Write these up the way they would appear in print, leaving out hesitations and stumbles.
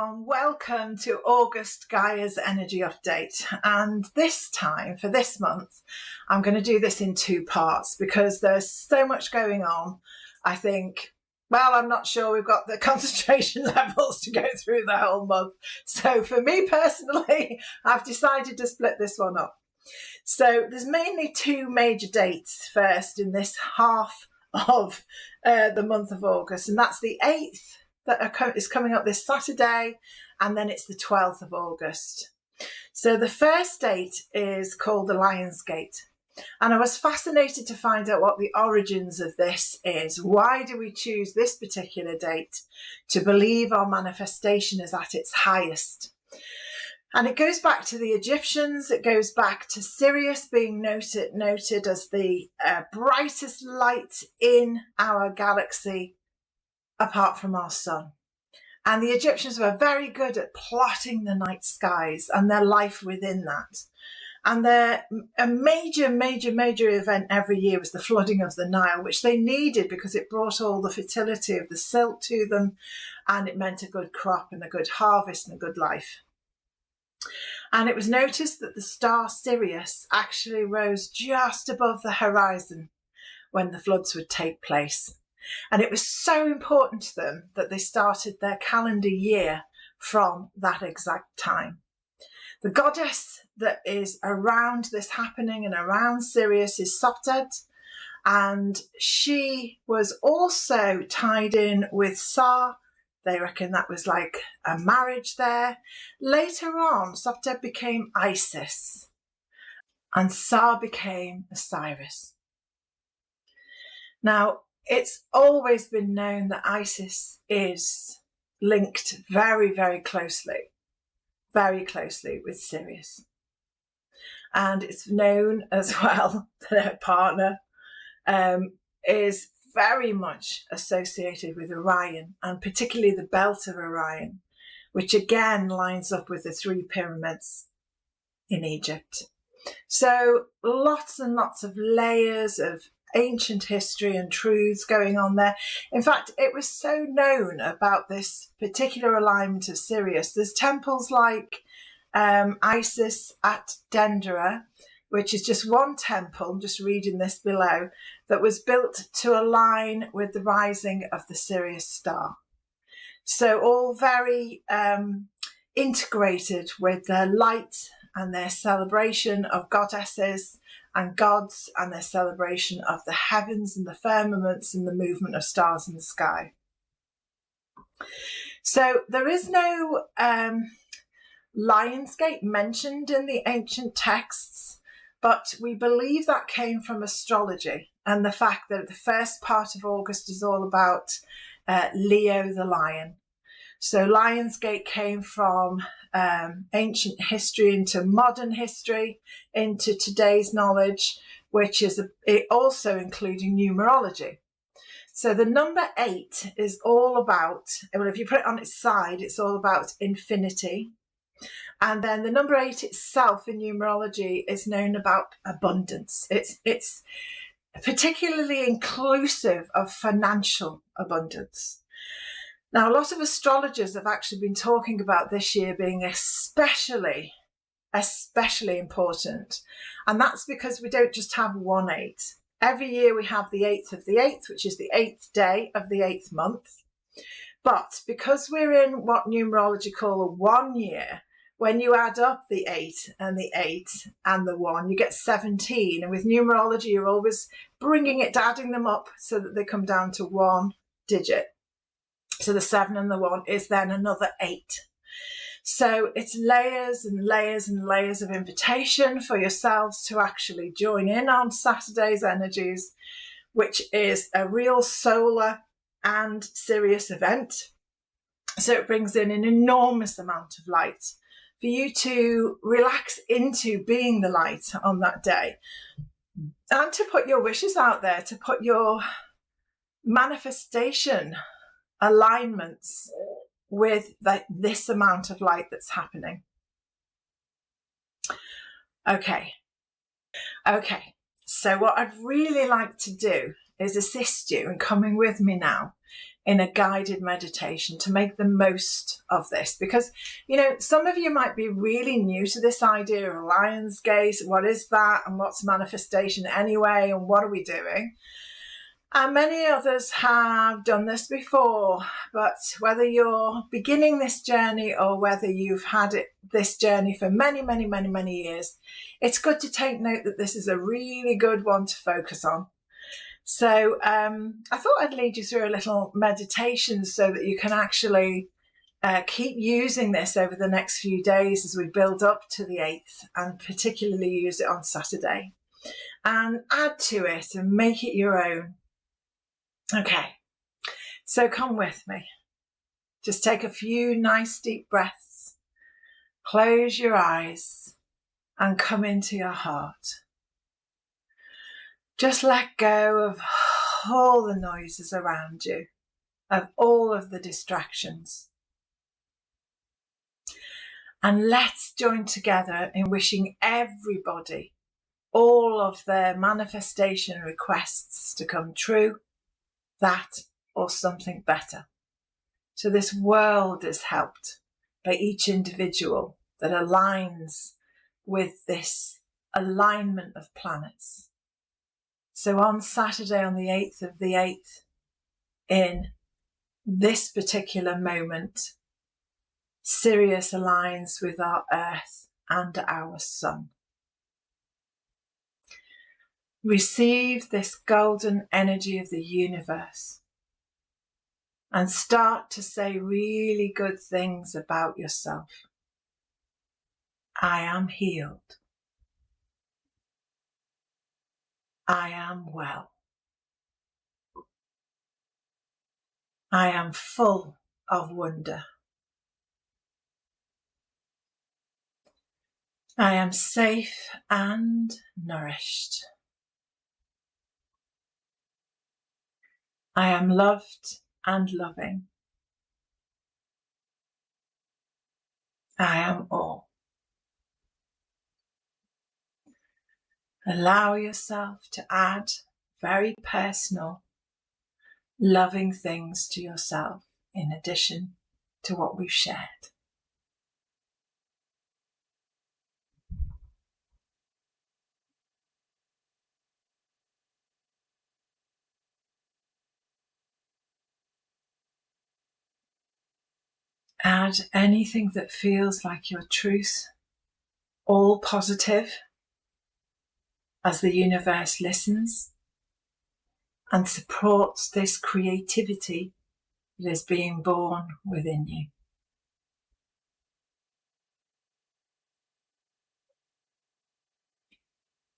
everyone, welcome to August Gaia's Energy Update, and this time for this month I'm going to do this in two parts because there's so much going on. I think, well, I'm not sure we've got the concentration levels to go through the whole month, so for me personally I've decided to split this one up. So there's mainly two major dates first in this half of the month of August, and that's the 8th that is coming up this Saturday, and then it's the 12th of August. So the first date is called the Lion's Gate, and I was fascinated to find out what the origins of this is. Why do we choose this particular date to believe our manifestation is at its highest? And it goes back to the Egyptians, it goes back to Sirius being noted as the brightest light in our galaxy apart from our sun. And the Egyptians were very good at plotting the night skies and their life within that. And a major event every year was the flooding of the Nile, which they needed because it brought all the fertility of the silt to them, and it meant a good crop and a good harvest and a good life. And it was noticed that the star Sirius actually rose just above the horizon when the floods would take place. And it was so important to them that they started their calendar year from that exact time. The goddess that is around this happening and around Sirius is Sopdet, and she was also tied in with Sa. They reckon that was like a marriage there. Later on, Sopdet became Isis, and Sa became Osiris. Now, it's always been known that Isis is linked very closely with Sirius. And it's known as well that her partner is very much associated with Orion, and particularly the belt of Orion, which again lines up with the three pyramids in Egypt. So lots and lots of layers of ancient history and truths going on there. In fact, it was so known about this particular alignment of Sirius. There's temples like Isis at Dendera, which is just one temple, I'm just reading this below, that was built to align with the rising of the Sirius star. So all very integrated with their light and their celebration of goddesses and gods and their celebration of the heavens and the firmaments and the movement of stars in the sky. So there is no Lion's Gate mentioned in the ancient texts, but we believe that came from astrology and the fact that the first part of August is all about Leo the lion. So Lion's Gate came from ancient history into modern history, into today's knowledge, which is also including numerology. So the number 8 is all about, well, if you put it on its side, it's all about infinity. And then the number 8 itself in numerology is known about abundance. It's particularly inclusive of financial abundance. Now, a lot of astrologers have actually been talking about this year being especially important. And that's because we don't just have one 8. Every year we have the 8th of the 8th, which is the 8th day of the 8th month. But because we're in what numerology call a 1 year, when you add up the 8 and the 8 and the 1, you get 17. And with numerology, you're always bringing it, adding them up so that they come down to one digit. So the 7 and the 1 is then another 8. So it's layers and layers and layers of invitation for yourselves to actually join in on Saturday's energies, which is a real solar and Sirius event. So it brings in an enormous amount of light for you to relax into being the light on that day, and to put your wishes out there, to put your manifestation alignments with this amount of light that's happening. Okay, so what I'd really like to do is assist you in coming with me now in a guided meditation to make the most of this. Because, you know, some of you might be really new to this idea of Lion's Gate. What is that? And what's manifestation anyway? And what are we doing? And many others have done this before, but whether you're beginning this journey or whether you've had this journey for many, many, many, many years, it's good to take note that this is a really good one to focus on. So I thought I'd lead you through a little meditation so that you can actually keep using this over the next few days as we build up to the 8th, and particularly use it on Saturday and add to it and make it your own. Okay, so come with me. Just take a few nice deep breaths, close your eyes and come into your heart. Just let go of all the noises around you, of all of the distractions. And let's join together in wishing everybody all of their manifestation requests to come true, that or something better. So this world is helped by each individual that aligns with this alignment of planets. So on Saturday, on the 8th of the 8th, in this particular moment, Sirius aligns with our Earth and our Sun. Receive this golden energy of the universe and start to say really good things about yourself. I am healed. I am well. I am full of wonder. I am safe and nourished. I am loved and loving. I am all. Allow yourself to add very personal, loving things to yourself in addition to what we've shared. Add anything that feels like your truth, all positive, as the universe listens and supports this creativity that is being born within you.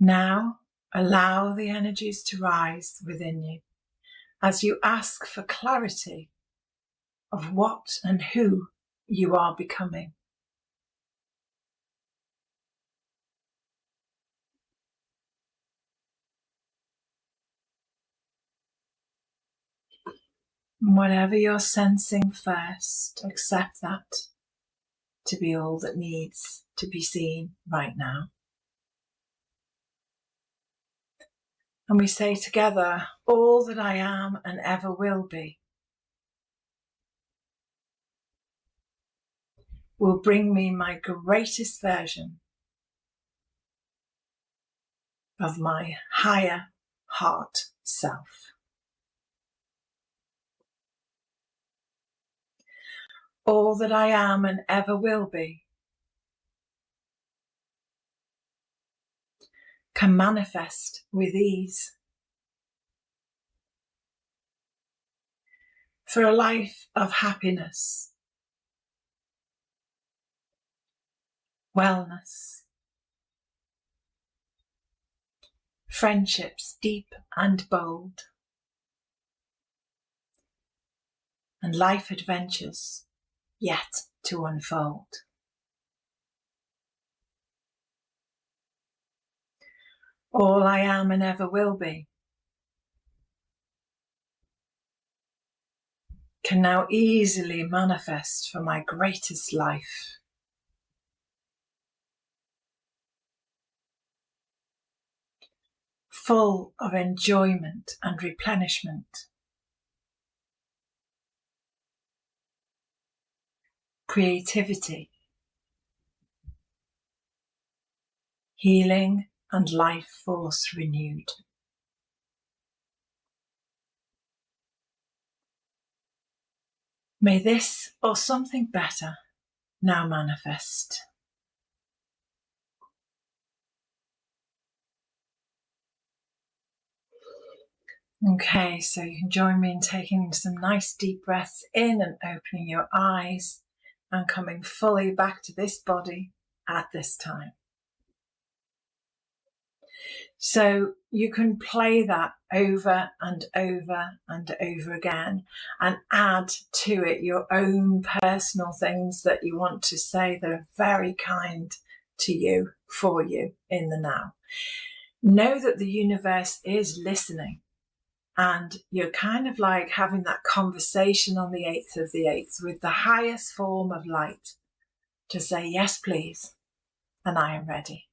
Now, allow the energies to rise within you as you ask for clarity of what and who you are becoming. Whatever you're sensing first, accept that to be all that needs to be seen right now. And we say together, all that I am and ever will be will bring me my greatest version of my higher heart self. All that I am and ever will be can manifest with ease for a life of happiness, wellness, friendships deep and bold, and life adventures yet to unfold. All I am and ever will be can now easily manifest for my greatest life. Full of enjoyment and replenishment. creativity, healing and life force renewed. May this or something better now manifest. Okay, so you can join me in taking some nice deep breaths in and opening your eyes and coming fully back to this body at this time. So you can play that over and over and over again and add to it your own personal things that you want to say that are very kind to you, for you in the now. Know that the universe is listening, and you're kind of like having that conversation on the 8th of the 8th with the highest form of light to say, yes, please, and I am ready.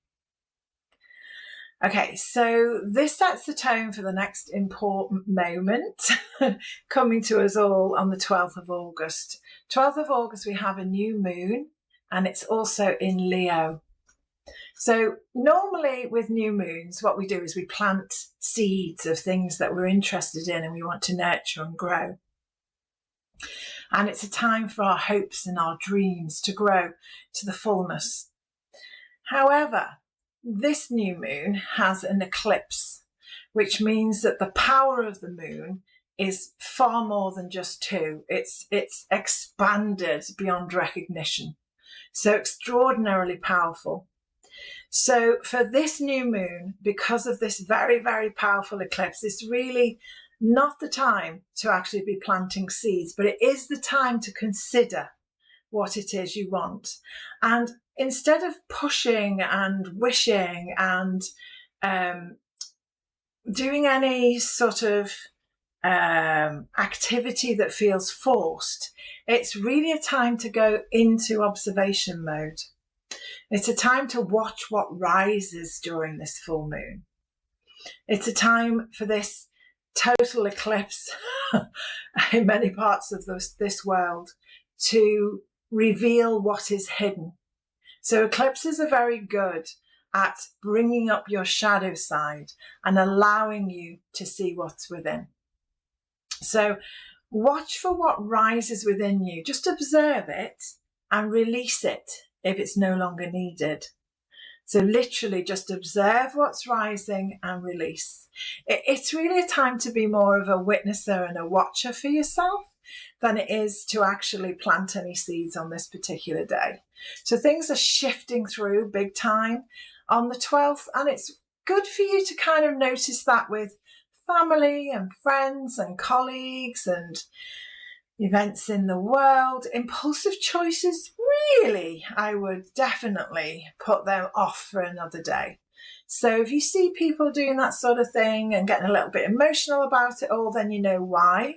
Okay, so this sets the tone for the next important moment coming to us all on the 12th of August. 12th of August, we have a new moon, and it's also in Leo. So normally with new moons, what we do is we plant seeds of things that we're interested in and we want to nurture and grow. And it's a time for our hopes and our dreams to grow to the fullness. However, this new moon has an eclipse, which means that the power of the moon is far more than just two. It's expanded beyond recognition. So extraordinarily powerful. So for this new moon, because of this very, very powerful eclipse, it's really not the time to actually be planting seeds, but it is the time to consider what it is you want. And instead of pushing and wishing and doing any sort of activity that feels forced, it's really a time to go into observation mode. It's a time to watch what rises during this full moon. It's a time for this total eclipse in many parts of this world to reveal what is hidden. So eclipses are very good at bringing up your shadow side and allowing you to see what's within. So watch for what rises within you. Just observe it and release it if it's no longer needed. So literally just observe what's rising and release. It's really a time to be more of a witnesser and a watcher for yourself than it is to actually plant any seeds on this particular day. So things are shifting through big time on the 12th, and it's good for you to kind of notice that with family and friends and colleagues and events in the world. Impulsive choices, really, I would definitely put them off for another day. So if you see people doing that sort of thing and getting a little bit emotional about it all, then you know why.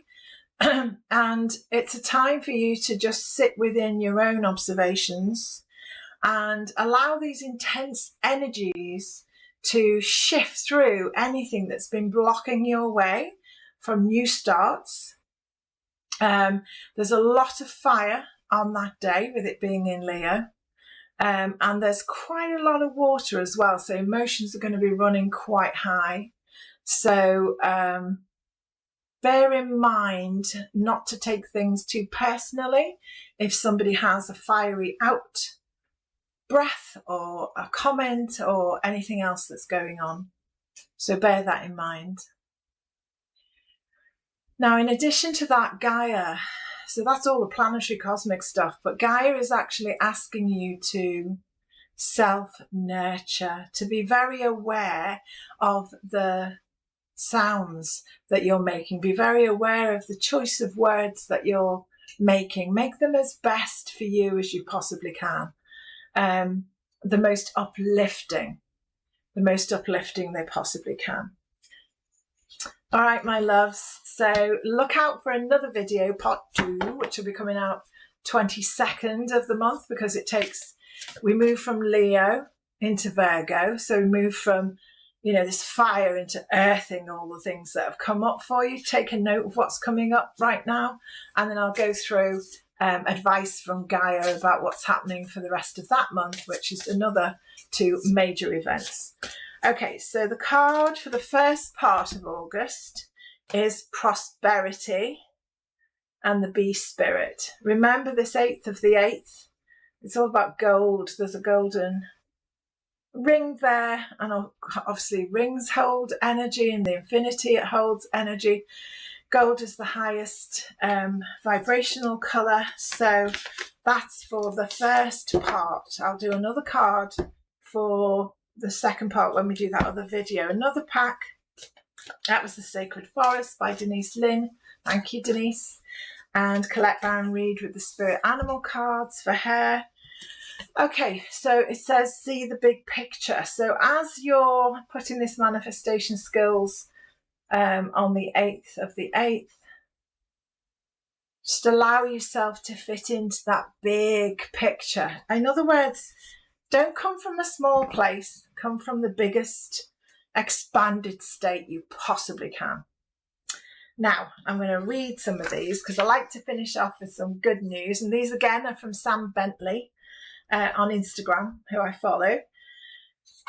And it's a time for you to just sit within your own observations and allow these intense energies to shift through anything that's been blocking your way from new starts. There's a lot of fire on that day with it being in Leo. And there's quite a lot of water as well. So emotions are going to be running quite high. So bear in mind not to take things too personally if somebody has a fiery out breath or a comment or anything else that's going on. So bear that in mind. Now, in addition to that, Gaia, so that's all the planetary cosmic stuff, but Gaia is actually asking you to self-nurture, to be very aware of the sounds that you're making, be very aware of the choice of words that you're making, make them as best for you as you possibly can. The most uplifting they possibly can. All right, my loves. So look out for another video, part 2, which will be coming out 22nd of the month, because we move from Leo into Virgo. So we move from, this fire into earthing all the things that have come up for you. Take a note of what's coming up right now. And then I'll go through advice from Gaia about what's happening for the rest of that month, which is another 2 major events. Okay, so the card for the first part of August is prosperity and the bee spirit. Remember this 8th of the 8th? It's all about gold. There's a golden ring there, and obviously rings hold energy, and the infinity, it holds energy. Gold is the highest vibrational colour, so that's for the first part. I'll do another card for the second part when we do that other video. Another pack, that was The Sacred Forest by Denise Lynn. Thank you, Denise. And Colette Baron Reid with the Spirit Animal cards for her. Okay, so it says see the big picture. So as you're putting this manifestation skills on the 8th of the 8th, just allow yourself to fit into that big picture. In other words, don't come from a small place, come from the biggest expanded state you possibly can. Now, I'm going to read some of these because I like to finish off with some good news. And these again are from Sam Bentley on Instagram, who I follow.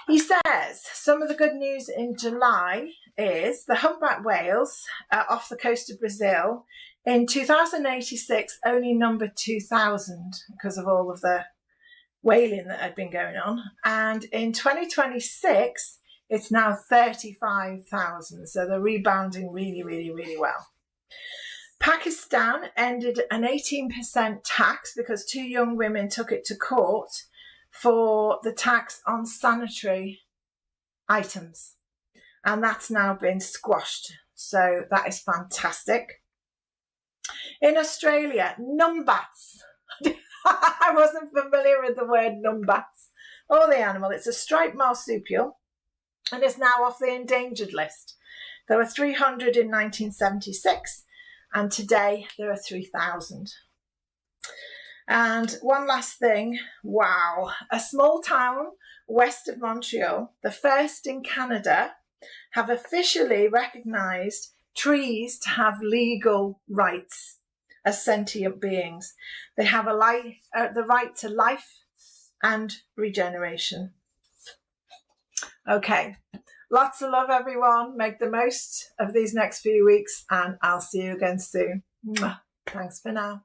He says, some of the good news in July is the humpback whales off the coast of Brazil in 2086 only numbered 2,000 because of all of the whaling that had been going on. And in 2026, it's now 35,000. So they're rebounding really, really, really well. Pakistan ended an 18% tax because 2 young women took it to court for the tax on sanitary items. And that's now been squashed. So that is fantastic. In Australia, numbats. I wasn't familiar with the word numbats or the animal. It's a striped marsupial and it's now off the endangered list. There were 300 in 1976 and today there are 3,000. And one last thing, wow, a small town west of Montreal, the first in Canada, have officially recognised trees to have legal rights as sentient beings. They have the right to life and regeneration. Okay, lots of love, everyone. Make the most of these next few weeks, and I'll see you again soon. Thanks for now.